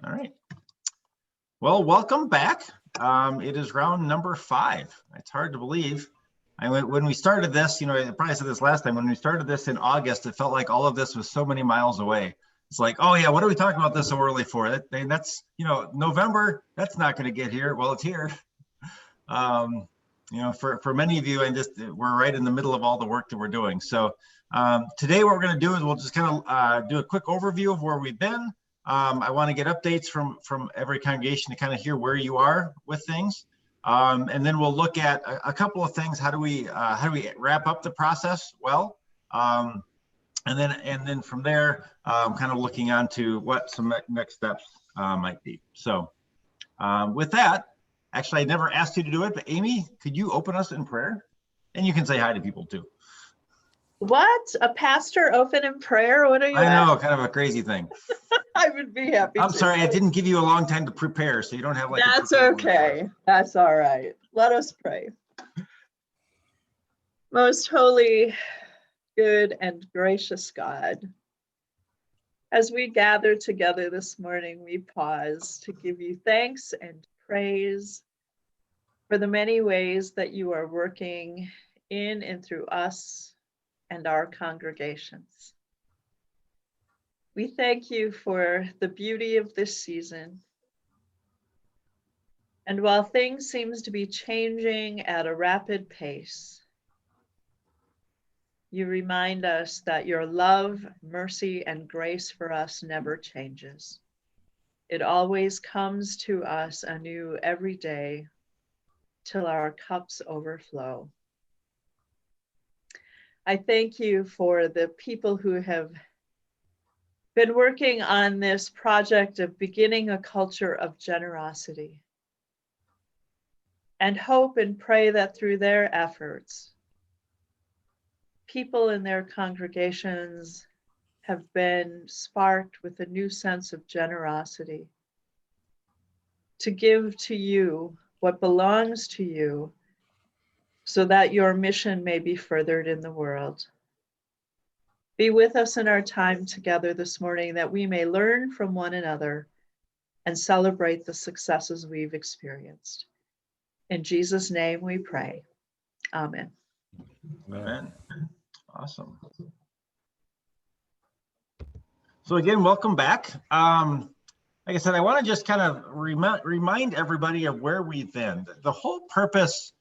All right. Well, welcome back. It is round number 5. It's hard to believe. When we started this, I probably said this last time, when we started this in August, it felt like all of this was so many miles away. It's like, oh yeah, what are we talking about this so early for? That's, November, that's not going to get here. Well, it's here. For many of you, we're right in the middle of all the work that we're doing. So today what we're going to do is we'll just kind of do a quick overview of where we've been. I want to get updates from every congregation to kind of hear where you are with things. And then we'll look at a couple of things. How do we wrap up the process well? And then from there, kind of looking on to what some next steps might be. So with that, actually, I never asked you to do it, but Amy, could you open us in prayer? And you can say hi to people too. What? A pastor open in prayer? What are you I know, kind of a crazy thing. I would be happy I'm sorry, I didn't give you a long time to prepare, so you don't have like That's okay. That's all right. Let us pray. Most holy, good, and gracious God, as we gather together this morning, we pause to give you thanks and praise for the many ways that you are working in and through us and our congregations. We thank you for the beauty of this season. And while things seems to be changing at a rapid pace, you remind us that your love, mercy, and grace for us never changes. It always comes to us anew every day till our cups overflow. I thank you for the people who have been working on this project of beginning a culture of generosity, and hope and pray that through their efforts, people in their congregations have been sparked with a new sense of generosity to give to you what belongs to you, so that your mission may be furthered in the world. Be with us in our time together this morning, that we may learn from one another and celebrate the successes we've experienced. In Jesus' name we pray. Amen. Amen. Awesome. So again, welcome back. Like I said, I want to just kind of remind everybody of where we've been. The whole purpose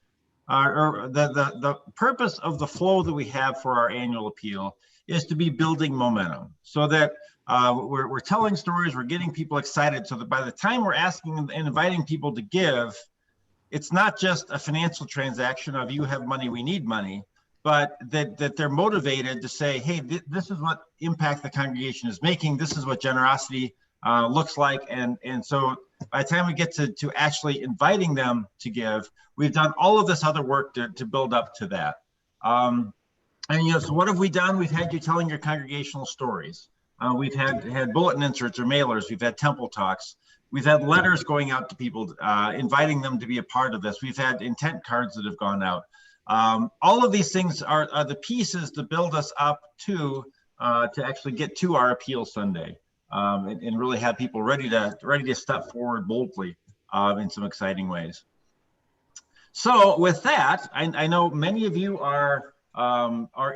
or the purpose of the flow that we have for our annual appeal is to be building momentum, so that we're telling stories, we're getting people excited, so that by the time we're asking and inviting people to give, it's not just a financial transaction of you have money, we need money, but that they're motivated to say, hey, this is what impact the congregation is making, this is what generosity looks like. And so by the time we get to actually inviting them to give, we've done all of this other work to build up to that. So what have we done? We've had you telling your congregational stories. We've had bulletin inserts or mailers. We've had temple talks. We've had letters going out to people, inviting them to be a part of this. We've had intent cards that have gone out. All of these things are the pieces to build us up to actually get to our appeal Sunday. And really have people ready to step forward boldly in some exciting ways. So with that, I know many of you are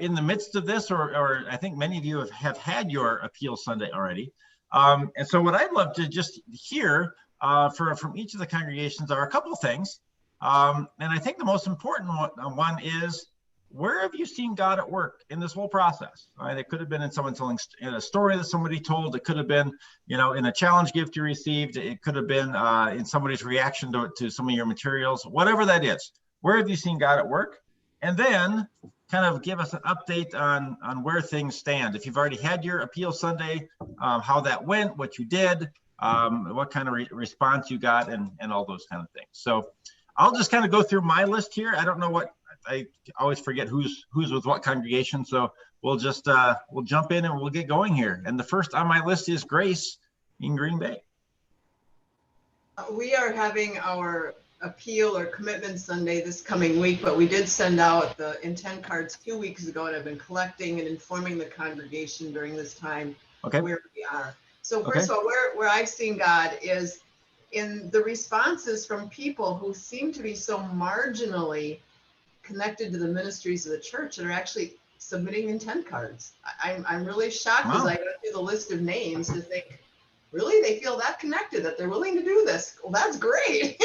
in the midst of this, or I think many of you have had your appeal Sunday already. And so what I'd love to just hear from each of the congregations are a couple of things. And I think the most important one is, where have you seen God at work in this whole process? Right? It could have been in someone telling a story that somebody told. It could have been, in a challenge gift you received. It could have been in somebody's reaction to some of your materials, whatever that is. Where have you seen God at work? And then kind of give us an update on where things stand. If you've already had your appeal Sunday, how that went, what you did, what kind of response you got, and all those kind of things. So I'll just kind of go through my list here. I don't know what, I always forget who's with what congregation. So we'll just, we'll jump in and we'll get going here. And the first on my list is Grace in Green Bay. We are having our appeal or commitment Sunday this coming week, but we did send out the intent cards 2 weeks ago, and I've been collecting and informing the congregation during this time where we are. So first of all, where I've seen God is in the responses from people who seem to be so marginally connected to the ministries of the church that are actually submitting intent cards. I'm really shocked as I go through the list of names to think, really, they feel that connected that they're willing to do this. Well, that's great.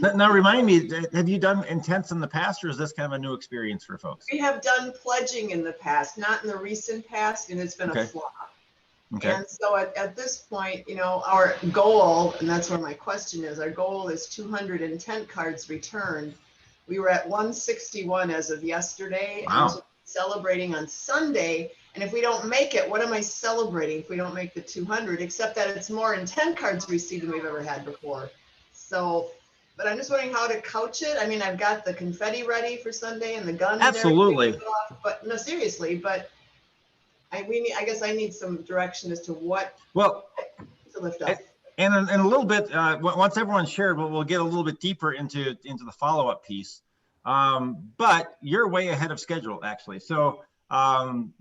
Now remind me, have you done intents in the past, or is this kind of a new experience for folks? We have done pledging in the past, not in the recent past, and it's been a flop. Okay. And so at this point, you know, our goal, and that's where my question is, our goal is 200 intent cards returned. We were at 161 as of yesterday. Wow. And so celebrating on Sunday. And if we don't make it, what am I celebrating if we don't make the 200, except that it's more intent cards received than we've ever had before. So, but I'm just wondering how to couch it. I mean, I've got the confetti ready for Sunday and the gun. Absolutely. But no, seriously, but I guess I need some direction as to what to lift up. And in a little bit, once everyone's shared, we'll get a little bit deeper into the follow-up piece. But you're way ahead of schedule, actually. So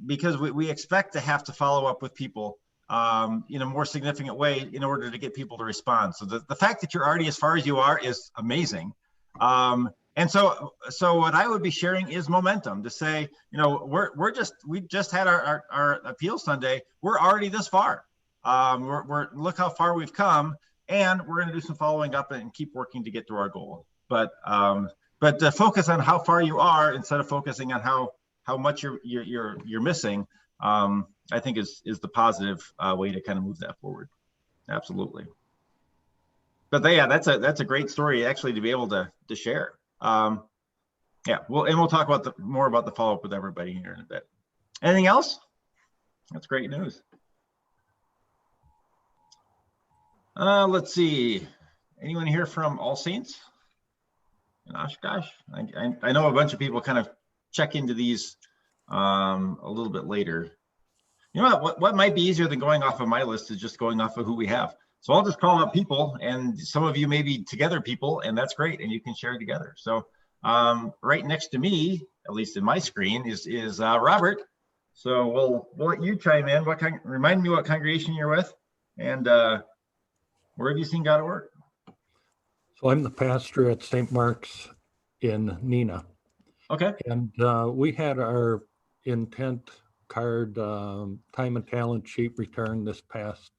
because we expect to have to follow up with people in a more significant way in order to get people to respond. So the fact that you're already as far as you are is amazing. And so what I would be sharing is momentum to say, you know, we just had our appeal Sunday. We're already this far. Look how far we've come, and we're going to do some following up and keep working to get to our goal. But to focus on how far you are instead of focusing on how much you're missing, I think is the positive way to kind of move that forward. Absolutely. But that's a great story actually to be able to share. We'll talk about more about the follow-up with everybody here in a bit. Anything else? That's great news. Let's see. Anyone here from All Saints in Oshkosh? I know a bunch of people kind of check into these a little bit later. You know what might be easier than going off of my list is just going off of who we have. So I'll just call up people, and some of you may be together people, and that's great, and you can share together. So right next to me, at least in my screen, is Robert. So we'll let you chime in. Remind me what congregation you're with, and where have you seen God at work? So I'm the pastor at St. Mark's in Neenah. Okay. And we had our intent card time and talent sheet returned this past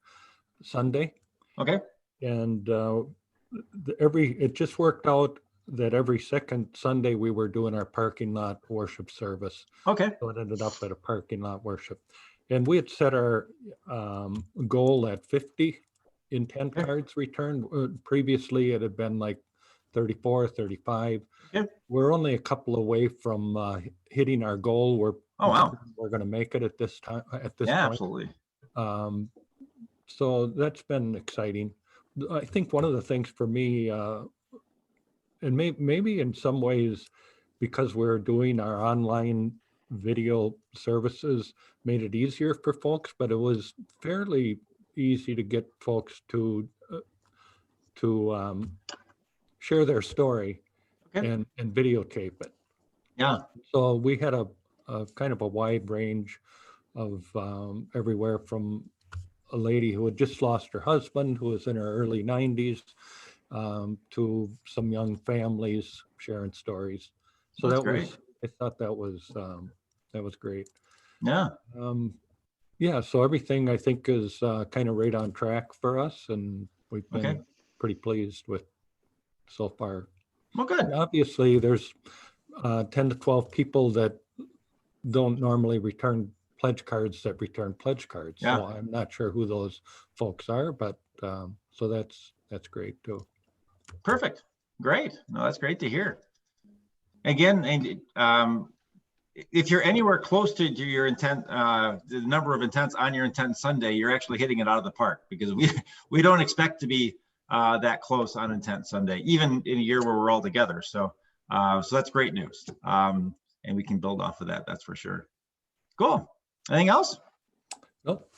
Sunday. Okay. And it just worked out that every second Sunday we were doing our parking lot worship service. Okay. So it ended up at a parking lot worship. And we had set our goal at 50 intent cards returned. Previously, it had been like 34, 35. Yeah. We're only a couple away from hitting our goal. We're going to make it at this time. At this point. Absolutely. So that's been exciting. I think one of the things for me, and maybe in some ways, because we're doing our online video services, made it easier for folks, but it was fairly easy to get folks to share their story and videotape it. Yeah. So we had a kind of a wide range of everywhere from a lady who had just lost her husband, who was in her early 90s, to some young families sharing stories. So That's great. I thought that was great. Yeah. So everything I think is kind of right on track for us, and we've been pretty pleased with so far. Well, good. And obviously, there's 10 to 12 people that don't normally return pledge cards that return pledge cards. Yeah. So I'm not sure who those folks are, but so that's great too. Perfect. Great. No, that's great to hear. Again, and if you're anywhere close to your intent, the number of intents on your intent Sunday, you're actually hitting it out of the park, because we don't expect to be that close on intent Sunday, even in a year where we're all together. So that's great news. And we can build off of that. That's for sure. Cool. Anything else? Nope.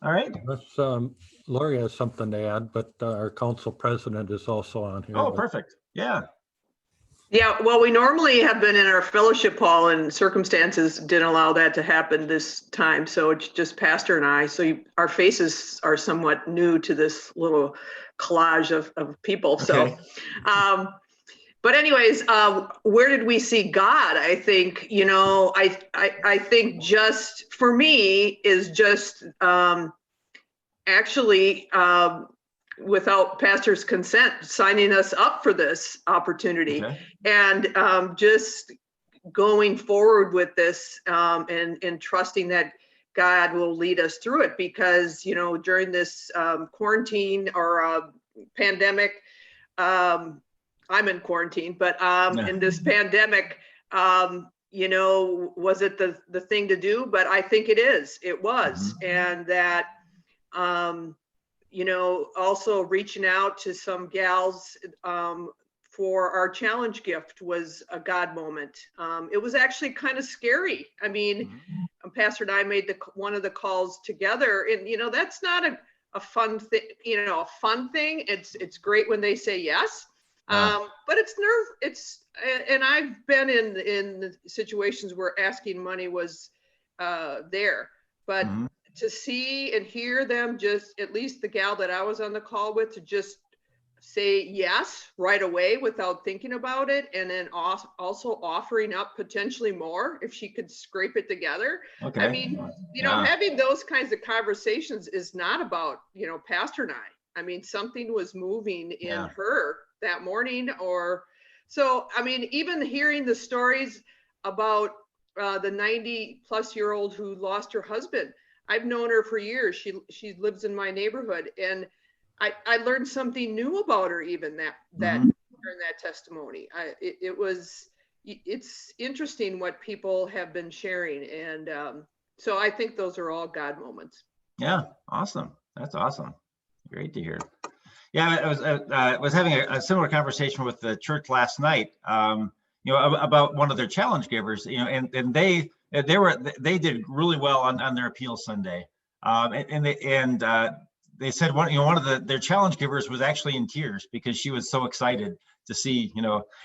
All right. Unless Lori has something to add, but our council president is also on here. Oh, perfect. Yeah. Yeah, well, we normally have been in our fellowship hall, and circumstances didn't allow that to happen this time. So it's just Pastor and I. So our faces are somewhat new to this little collage of people. Okay. So, but anyways, where did we see God? I think, I think just for me is just actually without pastor's consent, signing us up for this opportunity. Okay. And just going forward with this and trusting that God will lead us through it, because, during this quarantine or pandemic, I'm in quarantine, but in this pandemic, was it the thing to do? But I think it was. And that, also reaching out to some gals for our challenge gift was a God moment. It was actually kind of scary. I mean, Pastor and I made one of the calls together, and that's not a fun thing. A fun thing. It's great when they say yes, but and I've been in situations where asking money was there, but to see and hear them, just at least the gal that I was on the call with, to just say yes right away without thinking about it, and then also offering up potentially more if she could scrape it together. Okay. I mean, having those kinds of conversations is not about, Pastor and I mean, something was moving in her that morning. Or so, I mean, even hearing the stories about the 90-plus-year-old who lost her husband. I've known her for years. She lives in my neighborhood, and I learned something new about her even that during that testimony. It's interesting what people have been sharing, and so I think those are all God moments. Yeah, awesome. That's awesome. Great to hear. Yeah, I was having a similar conversation with the church last night. About one of their challenge givers. And they did really well on their appeal Sunday. They said one of their challenge givers was actually in tears because she was so excited to see,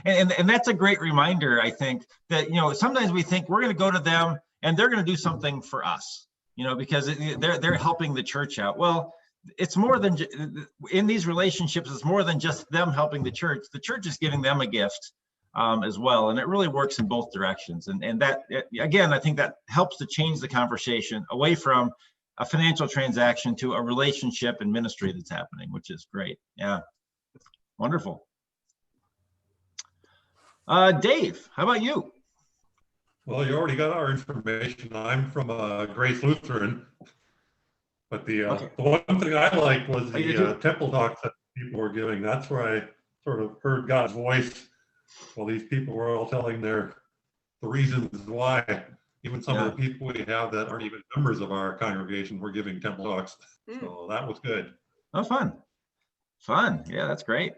and that's a great reminder, I think, that, sometimes we think we're going to go to them and they're going to do something for us, because they're helping the church out. Well, it's more than, in these relationships, it's more than just them helping the church. The church is giving them a gift as well. And it really works in both directions. And that, again, I think that helps to change the conversation away from a financial transaction to a relationship and ministry that's happening, which is great. Yeah, wonderful. Dave, how about you? Well, you already got our information. I'm from Grace Lutheran, but the one thing I liked was the temple talks that people were giving. That's where I sort of heard God's voice. Well, these people were all telling the reasons why. Even some of the people we have that aren't even members of our congregation were giving temple talks. So that was good. Oh, fun. Fun. Yeah, that's great.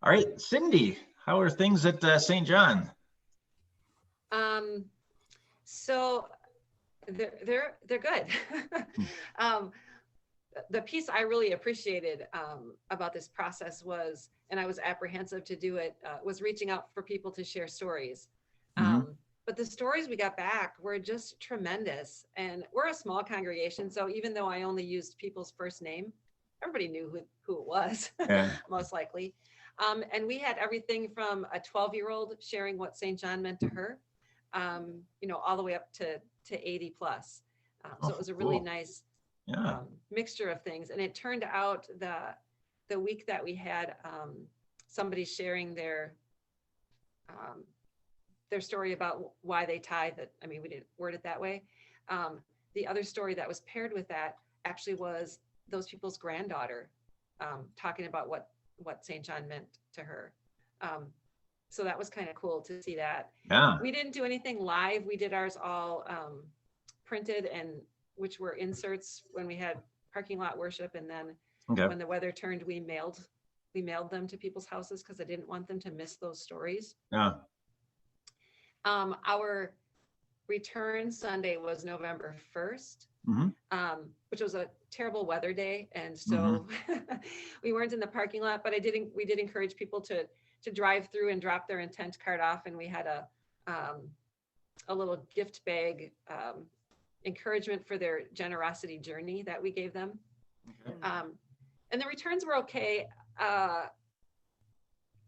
All right, Cindy, how are things at St. John? So they're good. The piece I really appreciated about this process was, and I was apprehensive to do it, was reaching out for people to share stories. But the stories we got back were just tremendous. And we're a small congregation, so even though I only used people's first name, everybody knew who it was, most likely. And we had everything from a 12-year-old sharing what St. John meant to her, all the way up to 80 plus. So it was a really nice mixture of things. And it turned out the week that we had somebody sharing their story about why they tithe. We didn't word it that way. The other story that was paired with that actually was those people's granddaughter talking about what St. John meant to her. So that was kind of cool to see that. Yeah. We didn't do anything live. We did ours all printed, and which were inserts when we had parking lot worship. And then when the weather turned, we mailed them to people's houses because I didn't want them to miss those stories. Yeah. Our return Sunday was November 1st. which was a terrible weather day. And so we weren't in the parking lot, but we did encourage people to drive through and drop their intent card off. And we had a little gift bag encouragement for their generosity journey that we gave them. Okay. And the returns were okay.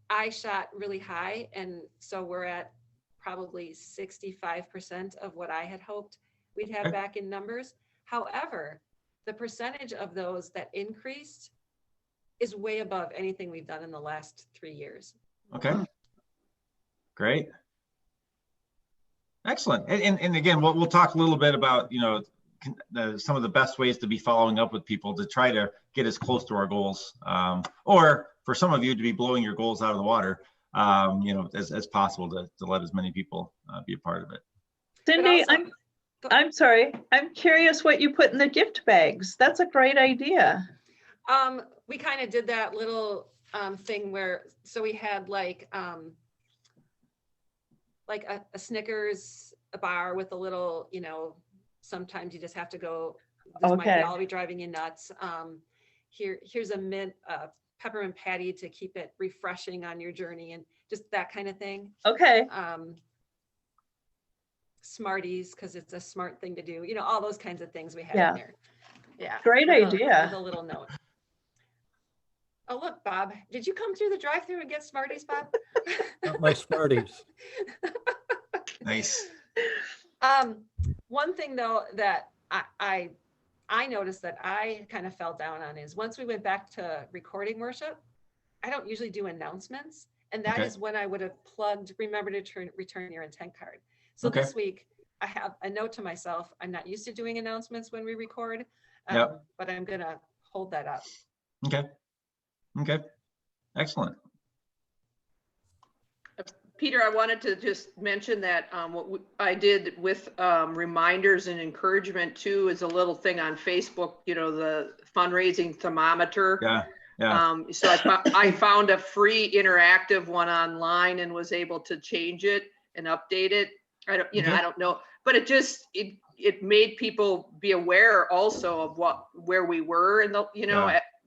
I shot really high, and so we're at probably 65% of what I had hoped we'd have back in numbers. However, the percentage of those that increased is way above anything we've done in the last 3 years. Okay, great. Excellent. And again, we'll talk a little bit about, some of the best ways to be following up with people to try to get as close to our goals, or for some of you to be blowing your goals out of the water, as possible to let as many people be a part of it. Cindy, I'm sorry. I'm curious what you put in the gift bags. That's a great idea. We kind of did that little thing so we had like a Snickers, a bar with a little, sometimes you just have to go, this might be all be driving you nuts. Here's a mint peppermint patty to keep it refreshing on your journey, and just that kind of thing. Okay. Smarties, because it's a smart thing to do. All those kinds of things we had in there. Yeah. Great idea. With a little note. Oh, look, Bob, did you come through the drive-thru and get Smarties, Bob? Not my Smarties. Nice. One thing though that I noticed that I kind of fell down on is once we went back to recording worship, I don't usually do announcements. And that is when I would have plugged, remember to return your intent card. So this week I have a note to myself. I'm not used to doing announcements when we record, but I'm going to hold that up. Okay. Excellent. Peter, I wanted to just mention that what I did with reminders and encouragement too is a little thing on Facebook, the fundraising thermometer. So I found a free interactive one online and was able to change it and update it. I don't know, but it made people be aware also of where we were in the,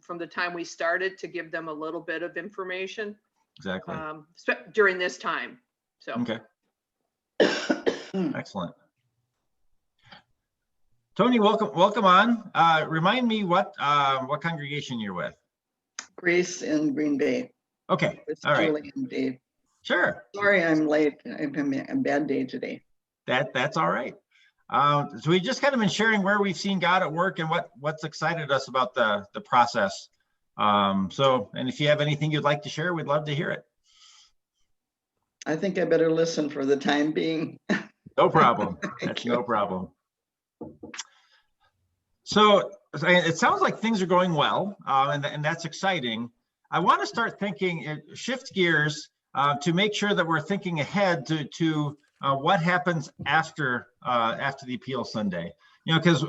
from the time we started, to give them a little bit of information. Exactly. During this time. So. Okay. Excellent. Tony, welcome on. Remind me what congregation you're with. Grace in Green Bay. Okay. It's all right. Julie and Dave. Sure. Sorry, I'm late. I'm having a bad day today. That's all right. So we've just kind of been sharing where we've seen God at work and what's excited us about the process. And if you have anything you'd like to share, we'd love to hear it. I think I better listen for the time being. No problem. That's no problem. So it sounds like things are going well, and that's exciting. I want to start shift gears to make sure that we're thinking ahead to what happens after the appeal Sunday. Because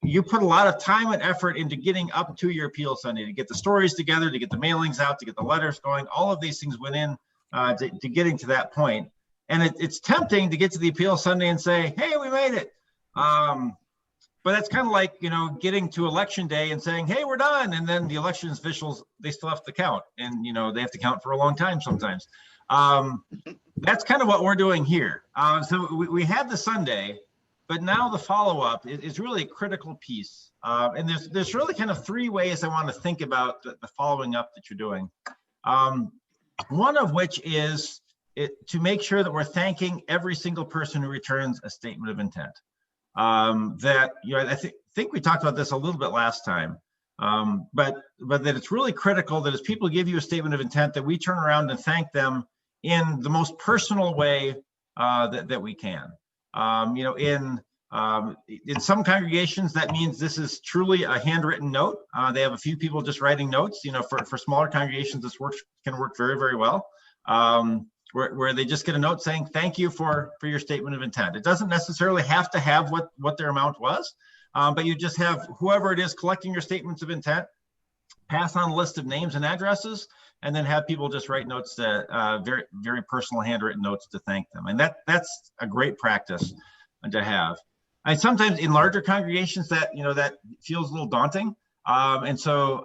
you put a lot of time and effort into getting up to your appeal Sunday, to get the stories together, to get the mailings out, to get the letters going. All of these things went in to getting to that point. And it's tempting to get to the appeal Sunday and say, hey, we made it. But that's kind of like, getting to election day and saying, hey, we're done. And then the election officials, they still have to count. And, they have to count for a long time sometimes. That's kind of what we're doing here. So we had the Sunday, but now the follow-up is really a critical piece. And there's really kind of three ways I want to think about the following up that you're doing. One of which is to make sure that we're thanking every single person who returns a statement of intent. I think we talked about this a little bit last time, but that it's really critical that as people give you a statement of intent, that we turn around and thank them in the most personal way that we can. In some congregations, that means this is truly a handwritten note. They have a few people just writing notes. For smaller congregations, this can work very, very well. Where they just get a note saying, thank you for your statement of intent. It doesn't necessarily have to have what their amount was, but you just have whoever it is collecting your statements of intent, pass on a list of names and addresses, and then have people just write notes, very, very personal handwritten notes to thank them. And that's a great practice to have. sometimes in larger congregations that, that feels a little daunting. And so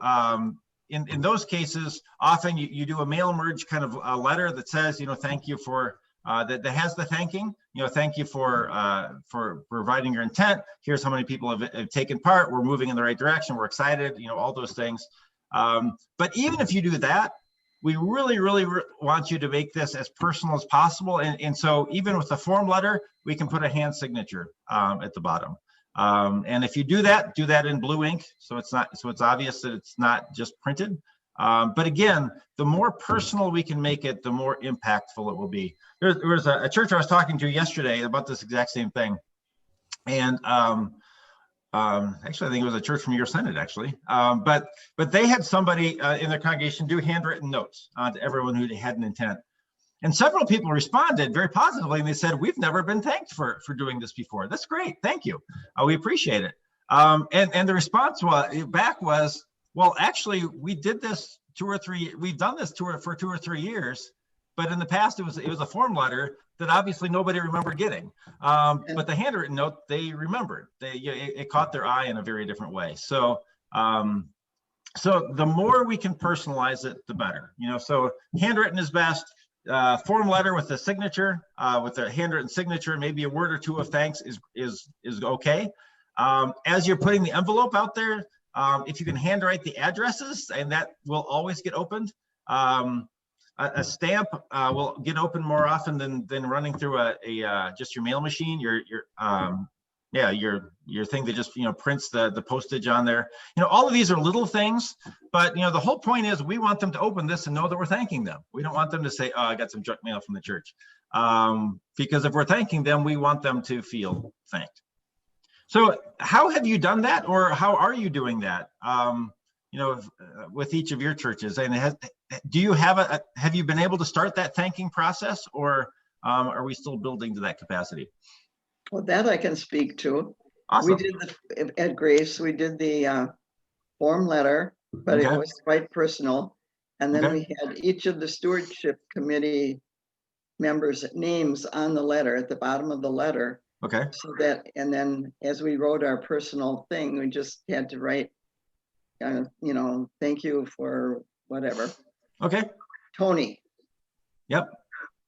in those cases, often you do a mail merge kind of a letter that says, thank you for, that has the thanking, thank you for providing your intent. Here's how many people have taken part. We're moving in the right direction. We're excited, all those things. But even if you do that, we really want you to make this as personal as possible. And so even with the form letter, we can put a hand signature at the bottom. And if you do that in blue ink, so it's obvious that it's not just printed. But again, the more personal we can make it, the more impactful it will be. There was a church I was talking to yesterday about this exact same thing. And actually, I think it was a church from your Senate, actually. But they had somebody in their congregation do handwritten notes to everyone who had an intent. And several people responded very positively, and they said, we've never been thanked for doing this before. That's great. Thank you. We appreciate it. And the response was, well, actually, we did this we've done this for 2 or 3 years, but in the past, it was a form letter that obviously nobody remembered getting. But the handwritten note, they remembered. It caught their eye in a very different way. So the more we can personalize it, the better. So handwritten is best. Form letter with a signature, with a handwritten signature, maybe a word or two of thanks is okay. As you're putting the envelope out there, if you can handwrite the addresses, and that will always get opened. A stamp will get opened more often than running through just your mail machine. Your thing that just prints the postage on there. All of these are little things, but the whole point is we want them to open this and know that we're thanking them. We don't want them to say, oh, I got some junk mail from the church, because if we're thanking them, we want them to feel thanked. So how have you done that, or how are you doing that? With each of your churches, and have you been able to start that thanking process, or are we still building to that capacity? Well, that I can speak to. Awesome. We did at Grace, we did the form letter, but it was quite personal. And then we had each of the stewardship committee members' names on the letter at the bottom of the letter. Okay. So that, and then as we wrote our personal thing, we just had to write, thank you for whatever. Okay. Tony. Yep.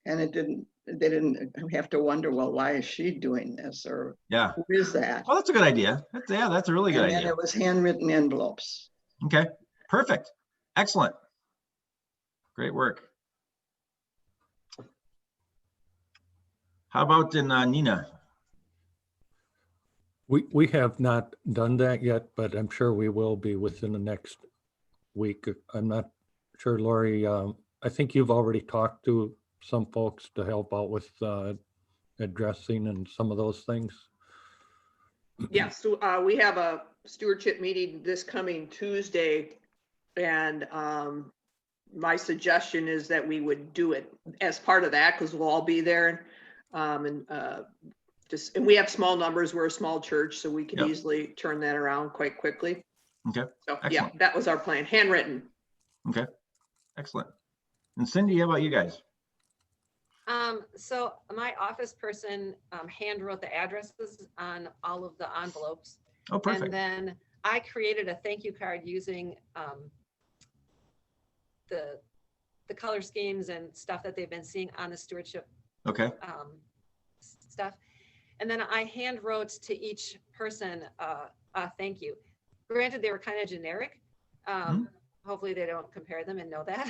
And they didn't have to wonder, well, why is she doing this, or who is that? Oh, that's a good idea. That's a really good idea. And it was handwritten envelopes. Okay, perfect. Excellent. Great work. How about in Nina? We have not done that yet, but I'm sure we will be within the next week. I'm not sure, Lori. I think you've already talked to some folks to help out with addressing and some of those things. Yes, we have a stewardship meeting this coming Tuesday, and my suggestion is that we would do it as part of that, because we'll all be there, and we have small numbers. We're a small church, so we can easily turn that around quite quickly. Okay. So excellent. That was our plan. Handwritten. Okay. Excellent. And Cindy, how about you guys? So my office person hand wrote the addresses on all of the envelopes. Oh, perfect. And then I created a thank you card using the color schemes and stuff that they've been seeing on the stewardship stuff. And then I hand wrote to each person a thank you. Granted, they were kind of generic. Hopefully they don't compare them and know that.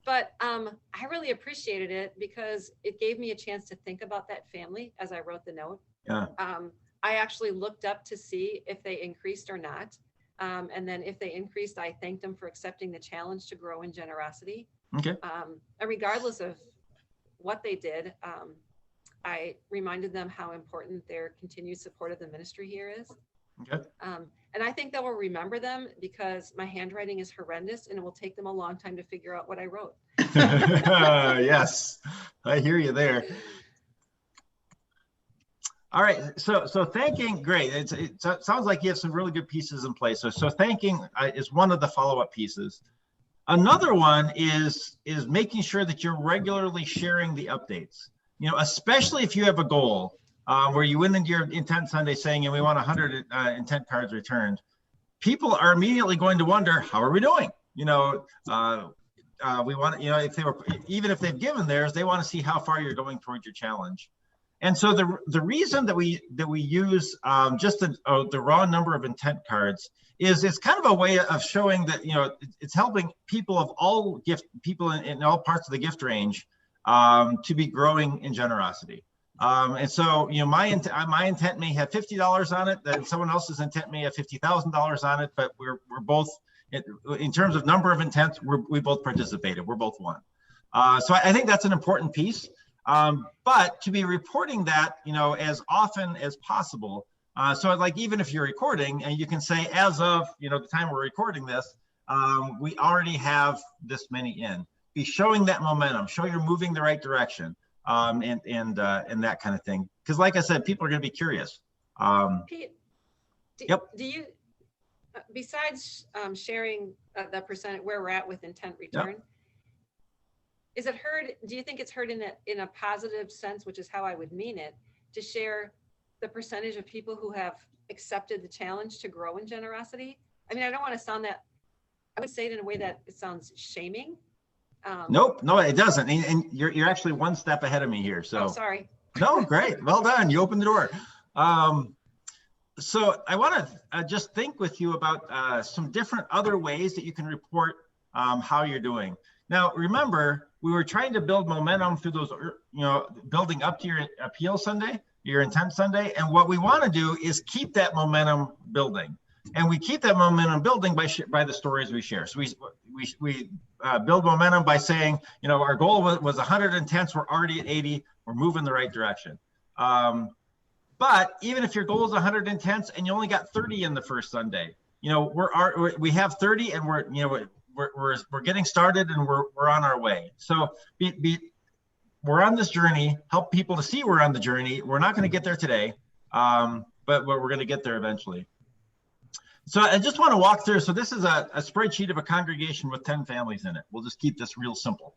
But I really appreciated it because it gave me a chance to think about that family as I wrote the note. Yeah. I actually looked up to see if they increased or not. And then if they increased, I thanked them for accepting the challenge to grow in generosity. Okay. And regardless of what they did, I reminded them how important their continued support of the ministry here is. Okay. And I think they will remember them because my handwriting is horrendous and it will take them a long time to figure out what I wrote. Yes, I hear you there. All right, so thanking, great. It sounds like you have some really good pieces in place. So thanking is one of the follow-up pieces. Another one is making sure that you're regularly sharing the updates. Especially if you have a goal. where you went into your intent Sunday saying, we want 100 intent cards returned, people are immediately going to wonder, how are we doing? We want, if they were, even if they've given theirs, they want to see how far you're going towards your challenge. And so the reason that we use just the raw number of intent cards is it's kind of a way of showing that it's helping people of all people in all parts of the gift range to be growing in generosity. And so my intent may have $50 on it, then someone else's intent may have $50,000 on it, but we're both in terms of number of intents, we both participated. We're both one. So I think that's an important piece. But to be reporting that, as often as possible. So like, even if you're recording and you can say, as of, the time we're recording this, we already have this many in. Be showing that momentum, show you're moving the right direction, and that kind of thing. Because like I said, people are going to be curious. Pete, yep. Do you, besides sharing the percent where we're at with intent return, yep. Is it heard? Do you think it's heard in a positive sense, which is how I would mean it, to share the percentage of people who have accepted the challenge to grow in generosity? I mean, I don't want to sound that, I would say it in a way that it sounds shaming. Nope, no, it doesn't. And you're actually one step ahead of me here. So sorry. No, great. Well done. You opened the door. So I want to just think with you about some different other ways that you can report how you're doing. Now, remember, we were trying to build momentum through those, building up to your appeal Sunday, your intent Sunday. And what we want to do is keep that momentum building. And we keep that momentum building by the stories we share. So we build momentum by saying, our goal was 100 intents. We're already at 80. We're moving the right direction. But even if your goal is 100 intents and you only got 30 in the first Sunday, we have 30 and we're getting started and we're on our way. So we're on this journey. Help people to see we're on the journey. We're not going to get there today, but we're going to get there eventually. So I just want to walk through. So this is a spreadsheet of a congregation with 10 families in it. We'll just keep this real simple,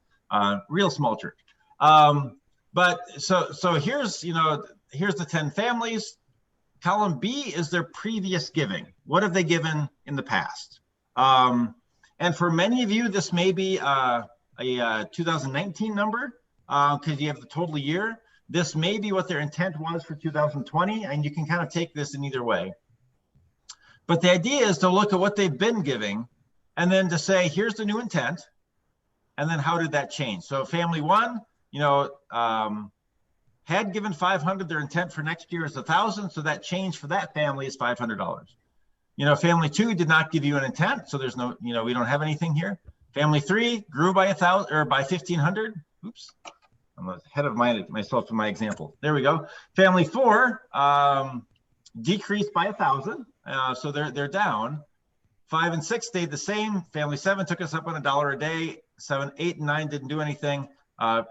real small church. But so here's the 10 families. Column B is their previous giving. What have they given in the past? And for many of you, this may be a 2019 number because you have the total year. This may be what their intent was for 2020, and you can kind of take this in either way. But the idea is to look at what they've been giving and then to say, here's the new intent. And then how did that change? So family one, had given 500, their intent for next year is 1,000. So that change for that family is $500. Family two did not give you an intent. So there's no, we don't have anything here. Family three grew by 1,000 or by 1,500. Oops. I'm ahead of myself in my example. There we go. Family four decreased by 1,000. So they're down. 5 and 6 stayed the same. Family 7 took us up on $1 a day. 7, 8, and 9 didn't do anything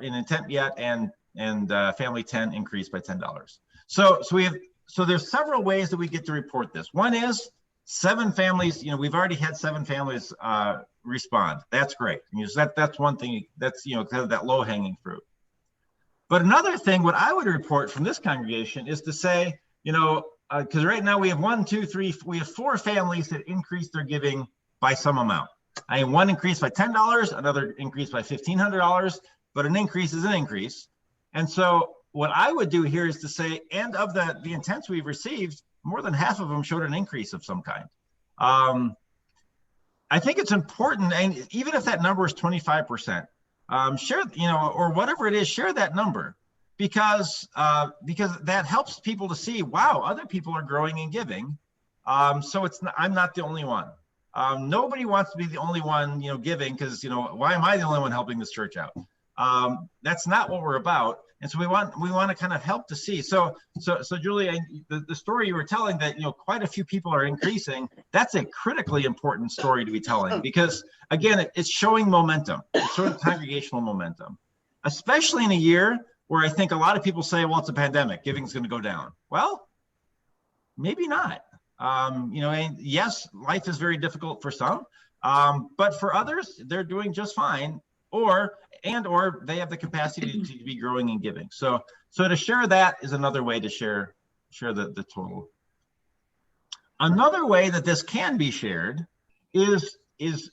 in intent yet, and family 10 increased by $10. So there's several ways that we get to report this. One is 7 families. We've already had 7 families respond. That's great. That's one thing. That's kind of that low hanging fruit. But another thing, what I would report from this congregation is to say, because right now we have 1, 2, 3, we have 4 families that increased their giving by some amount. One increased by $10, another increased by $1,500, but an increase is an increase. And so what I would do here is to say, and of the intents we've received, more than half of them showed an increase of some kind. I think it's important, and even if that number is 25%, share, or whatever it is, share that number. Because that helps people to see, wow, other people are growing and giving. So I'm not the only one. Nobody wants to be the only one, giving, because why am I the only one helping this church out? That's not what we're about. And so we want to kind of help to see. So Julie, the story you were telling that quite a few people are increasing. That's a critically important story to be telling, because again, it's showing momentum. It's sort of congregational momentum, especially in a year where I think a lot of people say, well, it's a pandemic, giving is going to go down. Well, maybe not. And yes, life is very difficult for some, but for others, they're doing just fine. and or they have the capacity to be growing and giving. So to share that is another way to share the total. Another way that this can be shared is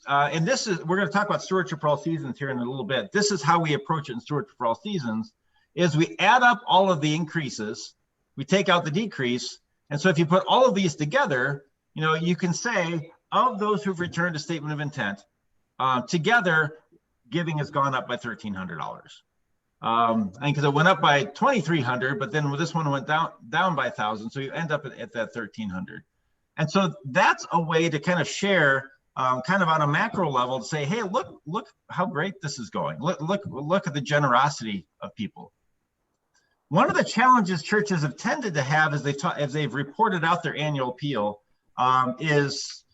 and this is, we're going to talk about stewardship for all seasons here in a little bit. This is how we approach it in stewardship for all seasons, is we add up all of the increases, we take out the decrease. And so if you put all of these together, you can say of those who've returned a statement of intent, together giving has gone up by $1,300. And because it went up by 2,300, but then this one went down by 1,000. So you end up at that 1,300. And so that's a way to kind of share kind of on a macro level to say, hey, look how great this is going. Look at the generosity of people. One of the challenges churches have tended to have as they've reported out their annual appeal is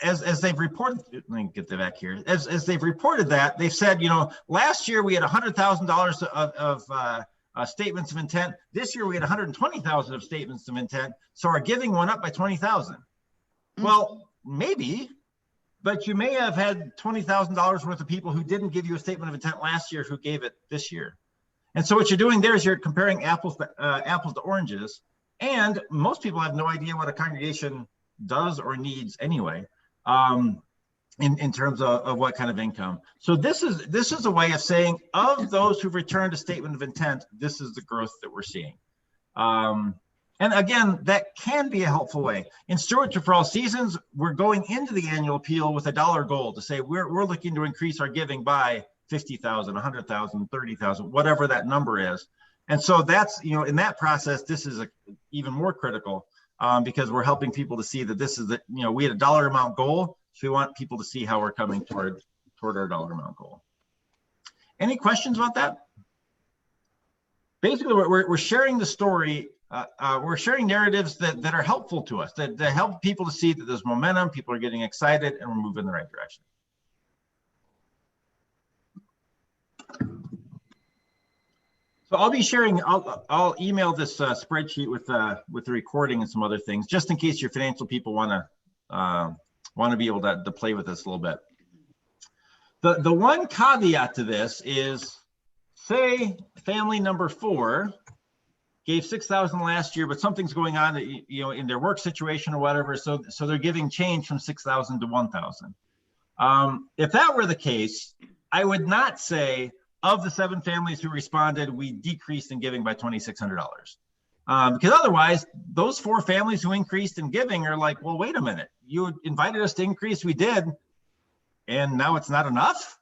as they've reported, let me get that back here. As they've reported that, they've said, last year we had $100,000 of statements of intent. This year we had 120,000 of statements of intent. So our giving went up by 20,000. Well, maybe, but you may have had $20,000 worth of people who didn't give you a statement of intent last year who gave it this year. And so what you're doing there is you're comparing apples to oranges. And most people have no idea what a congregation does or needs anyway, in terms of what kind of income. So this is a way of saying, of those who've returned a statement of intent, this is the growth that we're seeing. And again, that can be a helpful way. In Stewardship for All Seasons, we're going into the annual appeal with a dollar goal to say we're looking to increase our giving by 50,000, 100,000, 30,000, whatever that number is. And so that's, in that process, this is even more critical because we're helping people to see that this is we had a dollar amount goal. So we want people to see how we're coming toward our dollar amount goal. Any questions about that? Basically, we're sharing the story. We're sharing narratives that are helpful to us, that help people to see that there's momentum, people are getting excited, and we're moving in the right direction. So I'll be sharing, I'll email this spreadsheet with the recording and some other things, just in case your financial people want to be able to play with this a little bit. The one caveat to this is, say family number 4 gave 6,000 last year, but something's going on, in their work situation or whatever, so they're giving change from 6,000 to 1,000. If that were the case, I would not say, of the 7 families who responded, we decreased in giving by $2,600. Because otherwise, those 4 families who increased in giving are like, well, wait a minute, you invited us to increase, we did, and now it's not enough?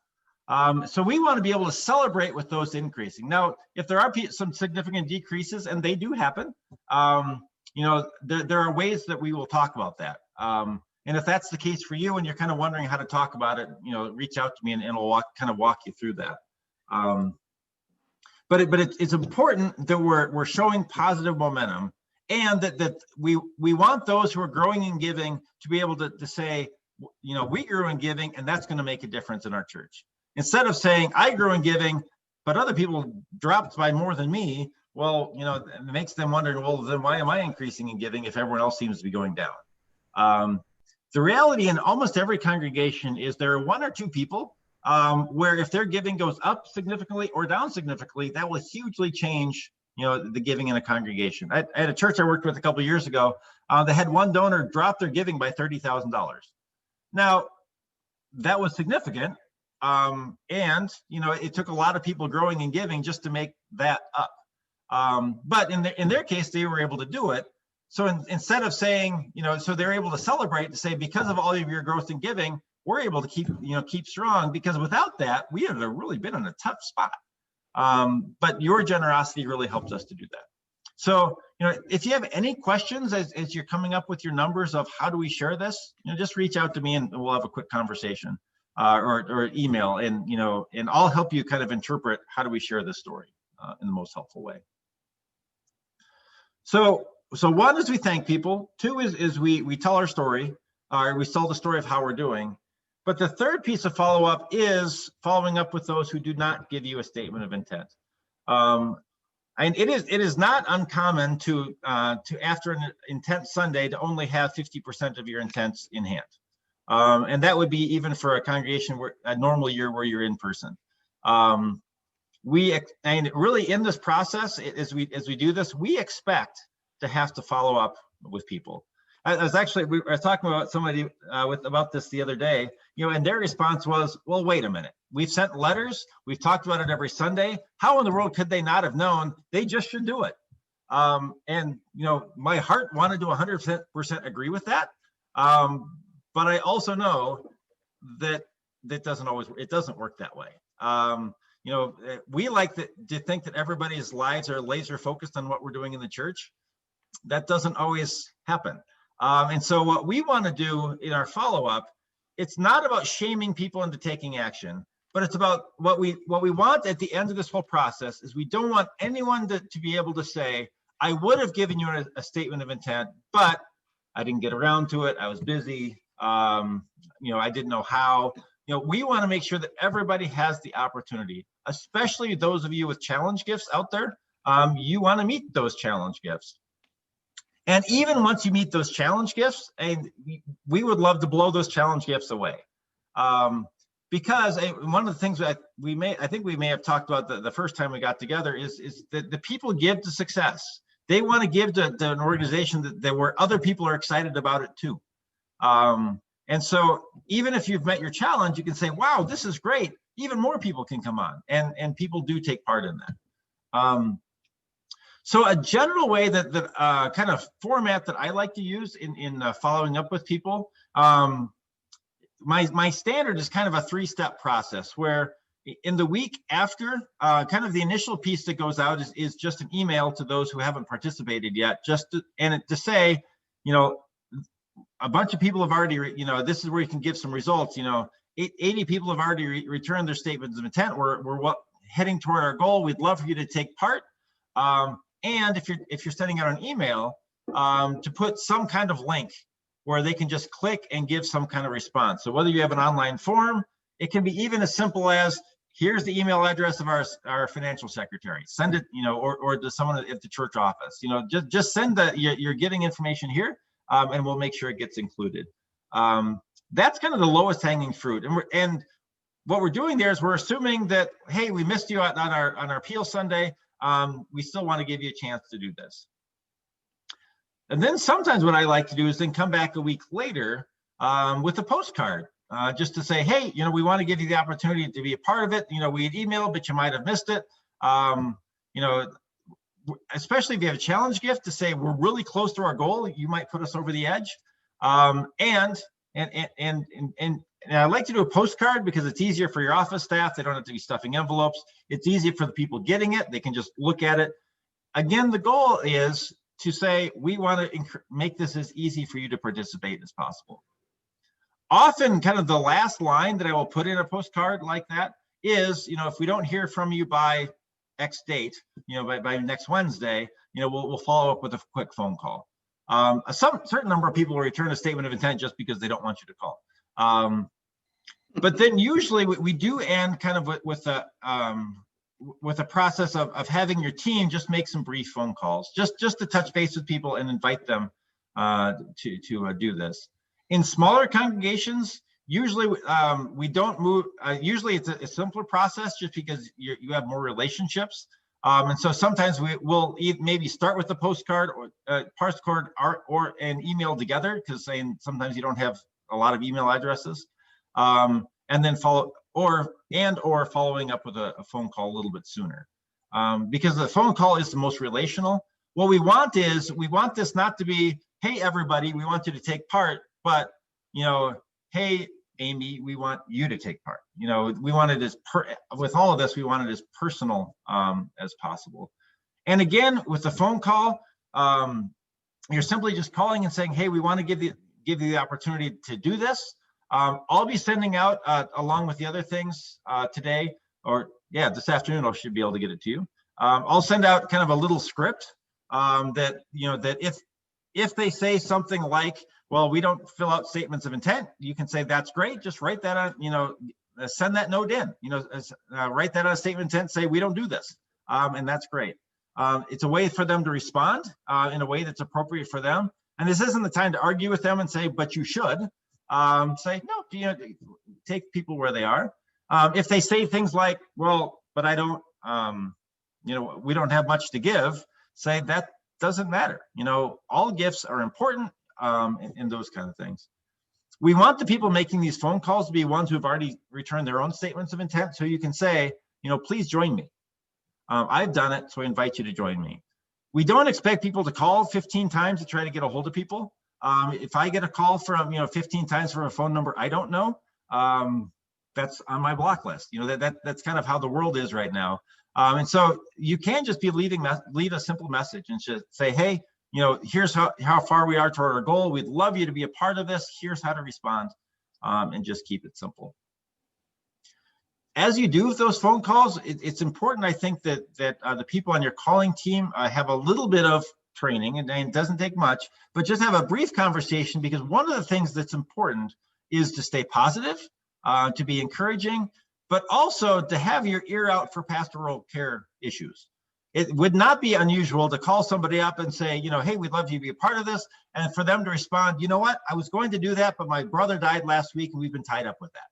So we want to be able to celebrate with those increasing. Now, if there are some significant decreases, and they do happen, there are ways that we will talk about that. And if that's the case for you and you're kind of wondering how to talk about it, reach out to me and we'll kind of walk you through that. But it's important that we're showing positive momentum, and that we want those who are growing and giving to be able to say, we grew in giving, and that's going to make a difference in our church. Instead of saying, I grew in giving, but other people dropped by more than me, well, it makes them wonder, well, then why am I increasing in giving if everyone else seems to be going down? The reality in almost every congregation is there are 1 or 2 people where if their giving goes up significantly or down significantly, that will hugely change, the giving in a congregation. I had a church I worked with a couple of years ago. They had 1 donor drop their giving by $30,000. Now, that was significant. And, it took a lot of people growing and giving just to make that up. But in their case, they were able to do it. So instead of saying, so they're able to celebrate to say, because of all of your growth and giving, we're able to keep strong, because without that, we have really been in a tough spot. But your generosity really helped us to do that. So, if you have any questions as you're coming up with your numbers of how do we share this, just reach out to me and we'll have a quick conversation or email, and I'll help you kind of interpret how do we share this story in the most helpful way. So 1 is we thank people. 2 is we tell our story, or we tell the story of how we're doing. But the third piece of follow-up is following up with those who do not give you a statement of intent. And it is not uncommon to after an intent Sunday to only have 50% of your intents in hand. And that would be even for a congregation a normal year where you're in person. And really in this process, as we do this, we expect to have to follow up with people. We were talking about somebody about this the other day, and their response was, well, wait a minute. We've sent letters. We've talked about it every Sunday. How in the world could they not have known? They just should do it. And my heart wanted to 100% agree with that. But I also know that it doesn't work that way. We like to think that everybody's lives are laser focused on what we're doing in the church. That doesn't always happen. And so what we want to do in our follow-up, it's not about shaming people into taking action, but it's about what we want at the end of this whole process is we don't want anyone to be able to say, I would have given you a statement of intent, but I didn't get around to it. I was busy. I didn't know how. We want to make sure that everybody has the opportunity, especially those of you with challenge gifts out there. You want to meet those challenge gifts. And even once you meet those challenge gifts, and we would love to blow those challenge gifts away. Because one of the things that I think we may have talked about the first time we got together is that the people give to success. They want to give to an organization that where other people are excited about it too. And so even if you've met your challenge, you can say, wow, this is great. Even more people can come on, and people do take part in that. So a general way that kind of format that I like to use in following up with people, my standard is kind of a 3-step process where in the week after, kind of the initial piece that goes out is just an email to those who haven't participated yet, to say, a bunch of people have already, this is where you can give some results. 80 people have already returned their statements of intent. We're heading toward our goal. We'd love for you to take part. And if you're sending out an email, to put some kind of link where they can just click and give some kind of response. So whether you have an online form, it can be even as simple as, here's the email address of our financial secretary. Send it, or to someone at the church office. Just send you're getting information here, and we'll make sure it gets included. That's kind of the lowest hanging fruit. And what we're doing there is we're assuming that, hey, we missed you on our Peel Sunday. We still want to give you a chance to do this. And then sometimes what I like to do is then come back a week later with a postcard, just to say, hey, we want to give you the opportunity to be a part of it. We had emailed, but you might have missed it. Especially if you have a challenge gift, to say we're really close to our goal, you might put us over the edge. And I like to do a postcard because it's easier for your office staff. They don't have to be stuffing envelopes. It's easy for the people getting it. They can just look at it. Again, the goal is to say, we want to make this as easy for you to participate as possible. Often kind of the last line that I will put in a postcard like that is, if we don't hear from you by X date, by next Wednesday, we'll follow up with a quick phone call. A certain number of people will return a statement of intent just because they don't want you to call. But then usually we do end kind of with a process of having your team just make some brief phone calls, just to touch base with people and invite them to do this. In smaller congregations, usually we don't move. Usually it's a simpler process just because you have more relationships. And so sometimes we'll maybe start with the postcard or an email together, because sometimes you don't have a lot of email addresses, and then following up with a phone call a little bit sooner, because the phone call is the most relational. What we want this not to be, hey, everybody, we want you to take part, but hey, Amy, we want you to take part. We want it with all of this, we want it as personal as possible. And again, with the phone call, you're simply just calling and saying, hey, we want to give you the opportunity to do this. I'll be sending out, along with the other things today, this afternoon, I should be able to get it to you. I'll send out kind of a little script that if they say something like, well, we don't fill out statements of intent, you can say, that's great. Just write that on, send that note in, write that on a statement of intent, say, we don't do this. And that's great. It's a way for them to respond in a way that's appropriate for them. And this isn't the time to argue with them and say, but you should. Say, no, take people where they are. If they say things like, well, but I don't, we don't have much to give, say that doesn't matter. All gifts are important, and those kind of things. We want the people making these phone calls to be ones who have already returned their own statements of intent. So you can say, please join me. I've done it, so I invite you to join me. We don't expect people to call 15 times to try to get a hold of people. If I get a call from, 15 times from a phone number I don't know, that's on my block list. That's kind of how the world is right now. And so you can just be lead a simple message and just say, hey, here's how far we are toward our goal. We'd love you to be a part of this. Here's how to respond, and just keep it simple. As you do with those phone calls, it's important, I think, that the people on your calling team have a little bit of training, and it doesn't take much, but just have a brief conversation, because one of the things that's important is to stay positive, to be encouraging, but also to have your ear out for pastoral care issues. It would not be unusual to call somebody up and say, hey, we'd love you to be a part of this, and for them to respond, you know what, I was going to do that, but my brother died last week and we've been tied up with that.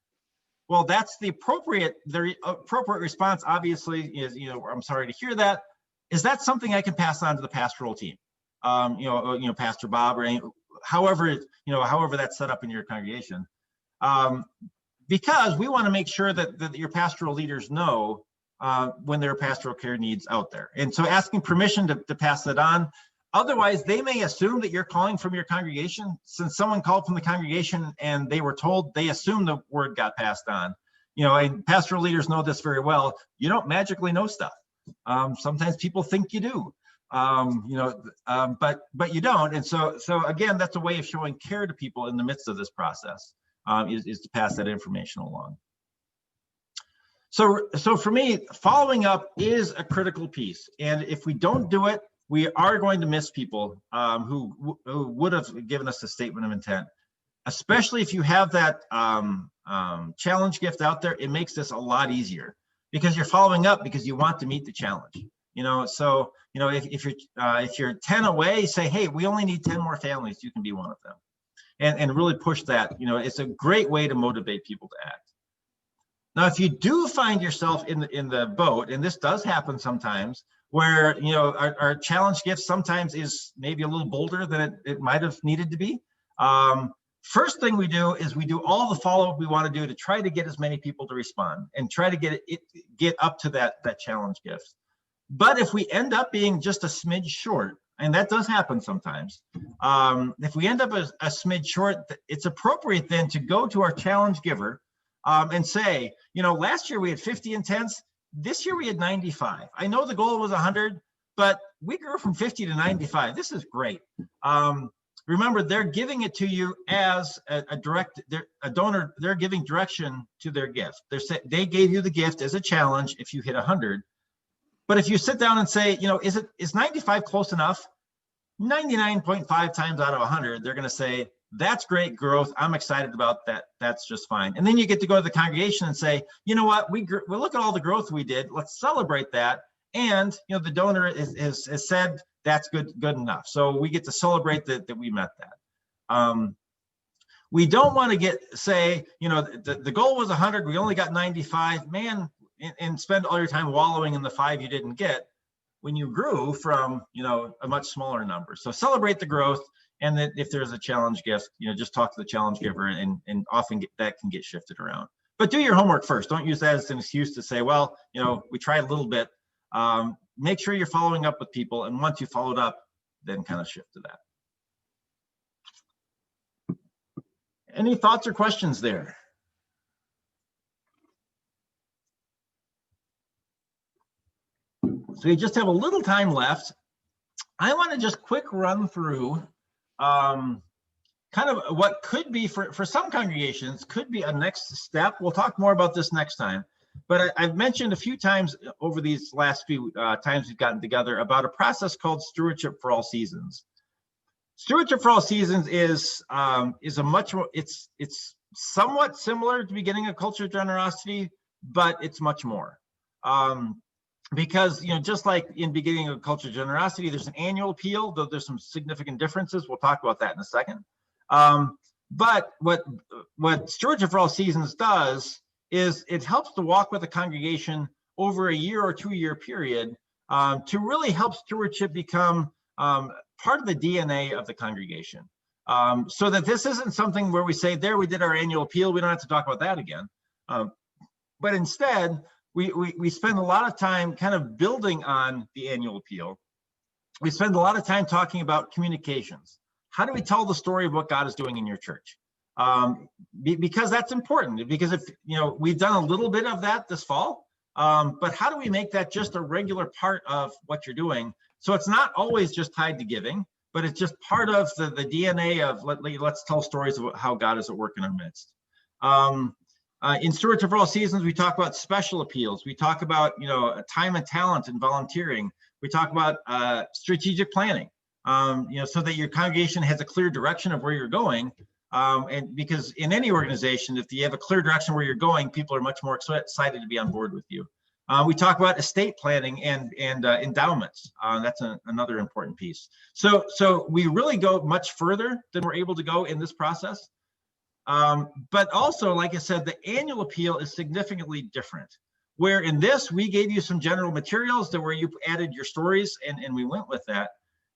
Well, that's the appropriate response, obviously, is, I'm sorry to hear that. Is that something I can pass on to the pastoral team? Pastor Bob, or however that's set up in your congregation. Because we want to make sure that your pastoral leaders know when there are pastoral care needs out there. And so asking permission to pass that on. Otherwise, they may assume that you're calling from your congregation. Since someone called from the congregation and they were told, they assume the word got passed on. And pastoral leaders know this very well. You don't magically know stuff. Sometimes people think you do, but you don't. And so again, that's a way of showing care to people in the midst of this process, is to pass that information along. So for me, following up is a critical piece. And if we don't do it, we are going to miss people who would have given us a statement of intent, especially if you have that challenge gift out there. It makes this a lot easier because you're following up because you want to meet the challenge. If you're 10 away, say, hey, we only need 10 more families. You can be one of them, and really push that. It's a great way to motivate people to act. Now, if you do find yourself in the boat, and this does happen sometimes, where our challenge gift sometimes is maybe a little bolder than it might have needed to be. First thing we do is we do all the follow-up we want to do to try to get as many people to respond and try to get up to that challenge gift. But if we end up being just a smidge short, and that does happen sometimes, if we end up a smidge short, it's appropriate then to go to our challenge giver and say, last year we had 50 intents. This year we had 95. I know the goal was 100, but we grew from 50 to 95. This is great. Remember, they're giving it to you as a donor. They're giving direction to their gift. They gave you the gift as a challenge if you hit 100. But if you sit down and say, is 95 close enough? 99.5 times out of 100, they're going to say, that's great growth. I'm excited about that. That's just fine. And then you get to go to the congregation and say, you know what, we look at all the growth we did. Let's celebrate that. And the donor has said that's good enough. So we get to celebrate that we met that. We don't want to say, the goal was 100. We only got 95. Man, and spend all your time wallowing in the 5 you didn't get when you grew from a much smaller number. So celebrate the growth. And then if there's a challenge gift, just talk to the challenge giver, and often that can get shifted around. But do your homework first. Don't use that as an excuse to say, well, we tried a little bit. Make sure you're following up with people. And once you followed up, then kind of shift to that. Any thoughts or questions there? So we just have a little time left. I want to just quick run through kind of what could be for some congregations could be a next step. We'll talk more about this next time, but I've mentioned a few times over these last few times we've gotten together about a process called Stewardship for All Seasons. Stewardship for All Seasons is a much more, it's somewhat similar to beginning a culture of generosity, but it's much more. Because, just like in beginning of culture of generosity, there's an annual appeal, though there's some significant differences. We'll talk about that in a second. But what Stewardship for All Seasons does is it helps to walk with the congregation over a year or 2-year period to really help stewardship become part of the DNA of the congregation. So that this isn't something where we say, there, we did our annual appeal, we don't have to talk about that again. But instead, we spend a lot of time kind of building on the annual appeal. We spend a lot of time talking about communications. How do we tell the story of what God is doing in your church? Because that's important, because if, we've done a little bit of that this fall, but how do we make that just a regular part of what you're doing? So it's not always just tied to giving, but it's just part of the DNA of let's tell stories about how God is at work in our midst. In Stewardship for All Seasons, we talk about special appeals. We talk about, time and talent and volunteering. We talk about strategic planning, so that your congregation has a clear direction of where you're going. And because in any organization, if you have a clear direction where you're going, people are much more excited to be on board with you. We talk about estate planning and endowments. That's another important piece. So we really go much further than we're able to go in this process. But also, like I said, the annual appeal is significantly different. Where in this, we gave you some general materials that where you added your stories and we went with that.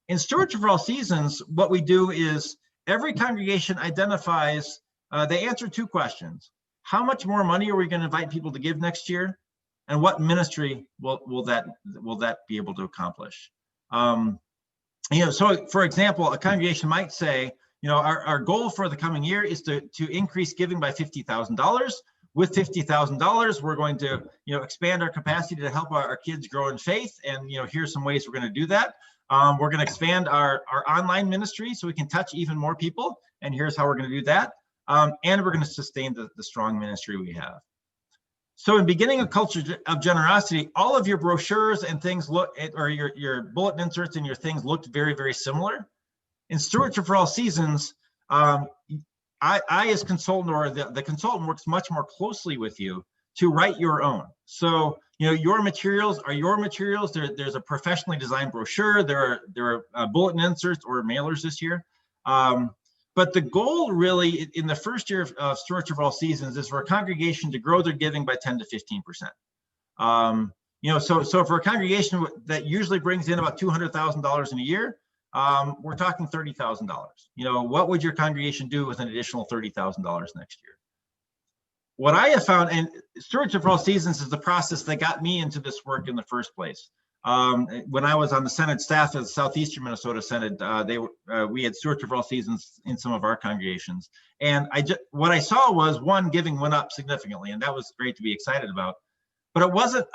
In Stewardship for All Seasons, what we do is every congregation identifies, they answer 2 questions. How much more money are we going to invite people to give next year? And what ministry will that be able to accomplish? So for example, a congregation might say, our goal for the coming year is to increase giving by $50,000. With $50,000, we're going to, expand our capacity to help our kids grow in faith. And, here's some ways we're going to do that. We're going to expand our online ministry so we can touch even more people. And here's how we're going to do that. And we're going to sustain the strong ministry we have. So in beginning a culture of generosity, all of your brochures and things or your bulletin inserts and your things looked very, very similar. In Stewardship for All Seasons, I as consultant, or the consultant, works much more closely with you to write your own. So, your materials are your materials. There's a professionally designed brochure. There are bulletin inserts or mailers this year. But the goal really in the first year of Stewardship for All Seasons is for a congregation to grow their giving by 10 to 15%. So for a congregation that usually brings in about $200,000 in a year, we're talking $30,000. What would your congregation do with an additional $30,000 next year? What I have found, and Stewardship for All Seasons is the process that got me into this work in the first place. When I was on the Synod staff of the Southeastern Minnesota Synod, we had Stewardship for All Seasons in some of our congregations. And what I saw was, one, giving went up significantly, and that was great to be excited about. But it wasn't,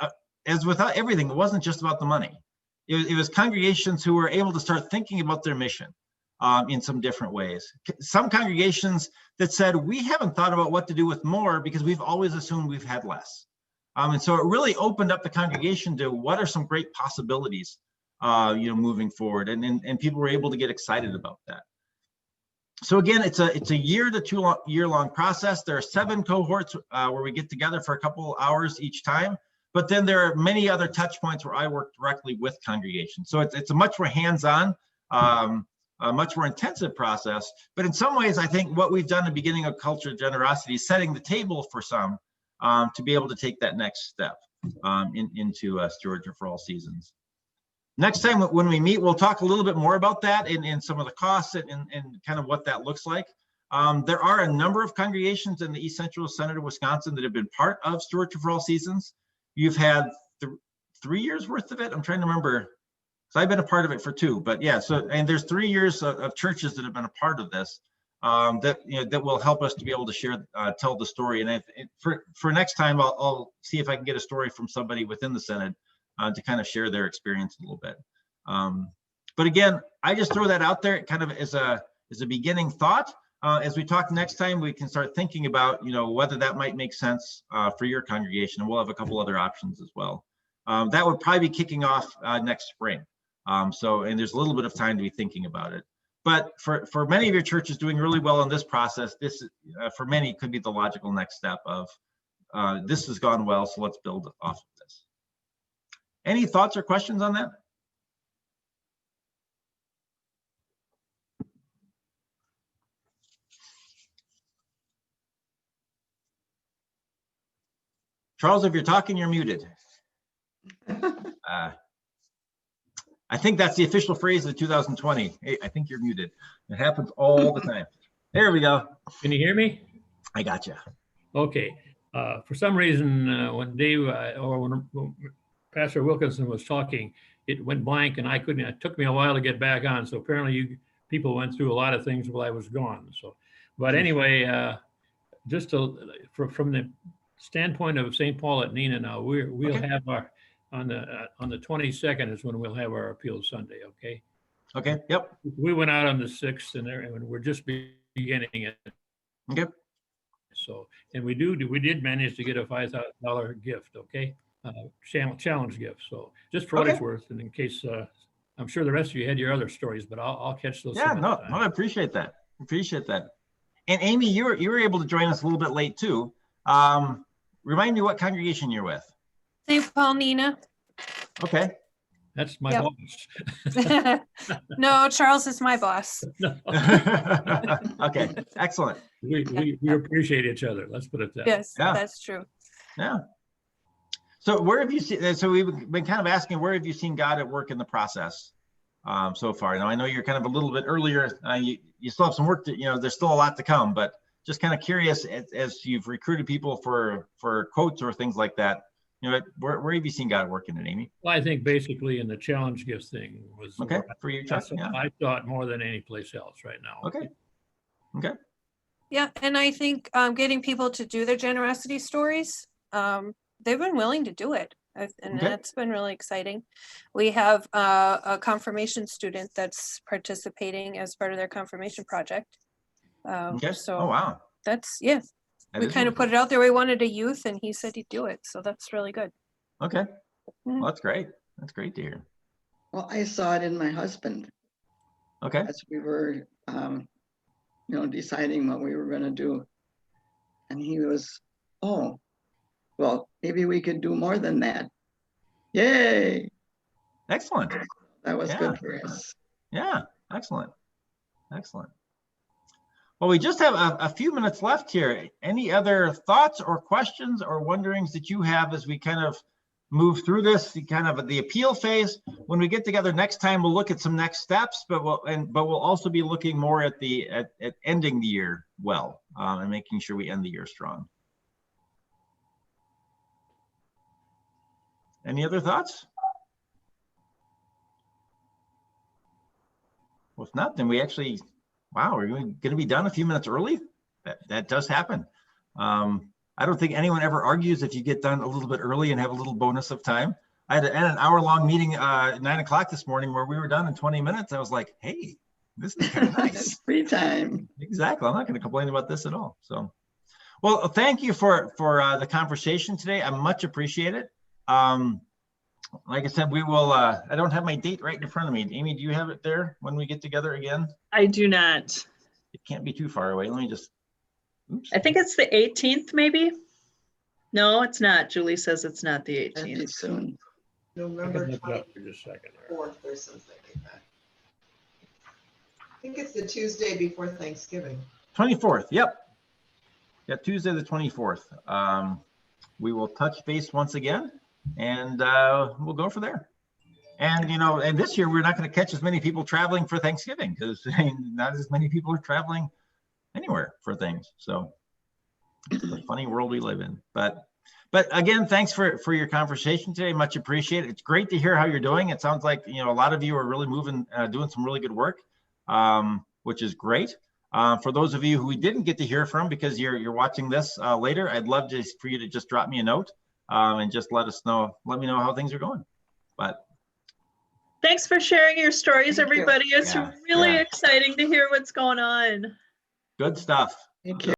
as without everything, it wasn't just about the money. It was congregations who were able to start thinking about their mission in some different ways. Some congregations that said, we haven't thought about what to do with more because we've always assumed we've had less. And so it really opened up the congregation to what are some great possibilities, moving forward. And people were able to get excited about that. So again, it's a year to 2 year long process. There are 7 cohorts where we get together for a couple hours each time. But then there are many other touch points where I work directly with congregations. So it's a much more hands-on, a much more intensive process. But in some ways, I think what we've done in the beginning of Culture of Generosity is setting the table for some to be able to take that next step into Stewardship for All Seasons. Next time when we meet, we'll talk a little bit more about that and some of the costs and kind of what that looks like. There are a number of congregations in the East Central Synod of Wisconsin that have been part of Stewardship for All Seasons. You've had 3 years worth of it. I'm trying to remember. So I've been a part of it for 2, but yeah. So, and there's 3 years of churches that have been a part of this that will help us to be able to share, tell the story. And for next time, I'll see if I can get a story from somebody within the Synod to kind of share their experience a little bit. But again, I just throw that out there kind of as a beginning thought. As we talk next time, we can start thinking about, whether that might make sense for your congregation, and we'll have a couple other options as well. That would probably be kicking off next spring. And there's a little bit of time to be thinking about it. But for many of your churches doing really well in this process, this for many could be the logical next step of this has gone well, so let's build off of this. Any thoughts or questions on that? Charles, if you're talking, you're muted. I think that's the official phrase of 2020. Hey, I think you're muted. It happens all the time. There we go. Can you hear me? I got you. Okay. For some reason, when Dave or when Pastor Wilkinson was talking, it went blank and I couldn't. It took me a while to get back on. So apparently, people went through a lot of things while I was gone. So, but anyway, just from the standpoint of St. Paul at Neenah now, we'll Okay. have our on the 22nd is when we'll have our appeal Sunday. Okay. Okay. Yep. We went out on the 6th and we're just beginning it. Okay. So, and we did manage to get a $5,000 gift. Okay. Challenge gift. So just for what it's worth, and in case, I'm sure the rest of you had your other stories, but I'll catch those. Yeah, no, I appreciate that. Appreciate that. And Amy, you were able to join us a little bit late too. Remind me what congregation you're with. St. Paul Neenah. Okay. That's my boss. No, Charles is my boss. Okay, excellent. We appreciate each other. Let's put it that way. Yes, that's true. Yeah. So where have you seen, so we've been kind of asking, where have you seen God at work in the process so far? Now, I know you're kind of a little bit earlier. You still have some work to, there's still a lot to come, but just kind of curious as you've recruited people for quotes or things like that, where have you seen God working at, Amy? Well, I think basically in the challenge gift thing was okay for you, Chuck. Yeah. I thought more than any place else right now. Okay. Okay. Yeah, and I think getting people to do their generosity stories, they've been willing to do it, and that's been really exciting. We have a confirmation student that's participating as part of their confirmation project. So oh wow, that's we kind of put it out there. We wanted a youth, and he said he'd do it, so that's really good. Okay, well, that's great. That's great to hear. Well, I saw it in my husband. Okay. As we were, deciding what we were going to do, and he was, oh, well, maybe we could do more than that. Yay! Excellent. That was good for us. Yeah, excellent. Excellent. Well, we just have a few minutes left here. Any other thoughts or questions or wonderings that you have as we kind of move through this, the appeal phase? When we get together next time, we'll look at some next steps, but we'll also be looking more at ending the year well, and making sure we end the year strong. Any other thoughts? Well, if not, then we actually, wow, we're going to be done a few minutes early. That does happen. I don't think anyone ever argues if you get done a little bit early and have a little bonus of time. I had an hour-long meeting at 9 o'clock this morning where we were done in 20 minutes. I was like, hey, this is kind of nice. Free time. Exactly. I'm not going to complain about this at all. So, well, thank you for the conversation today. I much appreciate it. Like I said, we will, I don't have my date right in front of me. Amy, do you have it there when we get together again? I do not. It can't be too far away. Let me just, oops. I think it's the 18th, maybe. No, it's not. Julie says it's not the 18th. That'd be soon. November Look it up for just a second there. 4th or something like that. I think it's the Tuesday before Thanksgiving. 24th. Yep. Yeah, Tuesday the 24th. We will touch base once again, and we'll go for there. And and this year we're not going to catch as many people traveling for Thanksgiving because not as many people are traveling anywhere for things. So it's a funny world we live in. But again, thanks for your conversation today. Much appreciated. It's great to hear how you're doing. It sounds like a lot of you are really moving, doing some really good work, which is great. For those of you who we didn't get to hear from because you're watching this later, I'd love for you to just drop me a note and just let me know how things are going. But thanks for sharing your stories, everybody. It's really exciting to hear what's going on. Good stuff. Thank you.